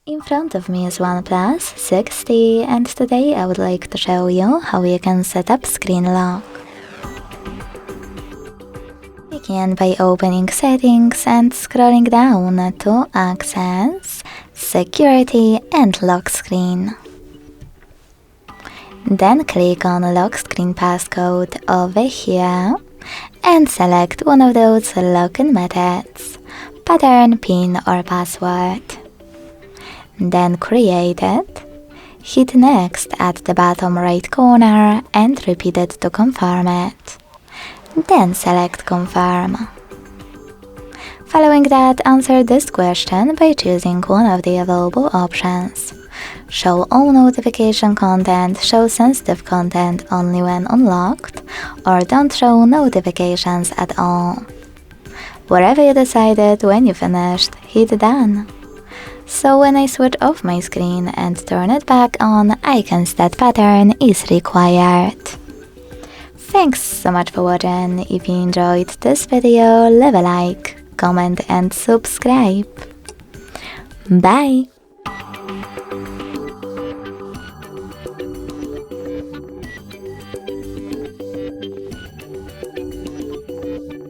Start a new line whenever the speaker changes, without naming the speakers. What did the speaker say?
In front of me is OnePlus 6T, and today I would like to show you how you can set up screen lock. Begin by opening Settings and scrolling down to Access, Security and Lock Screen. Then click on Lock Screen Passcode over here and select one of those login methods, pattern, PIN or password. Then create it, hit Next at the bottom right corner and repeat it to confirm it. Then select Confirm. Following that, answer this question by choosing one of the available options. Show all notification content, show sensitive content only when unlocked, or don't show notifications at all. Whatever you decided, when you finished, hit Done. So when I switch off my screen and turn it back on, icons that pattern is required. Thanks so much for watching. If you enjoyed this video, leave a like, comment and subscribe. Bye!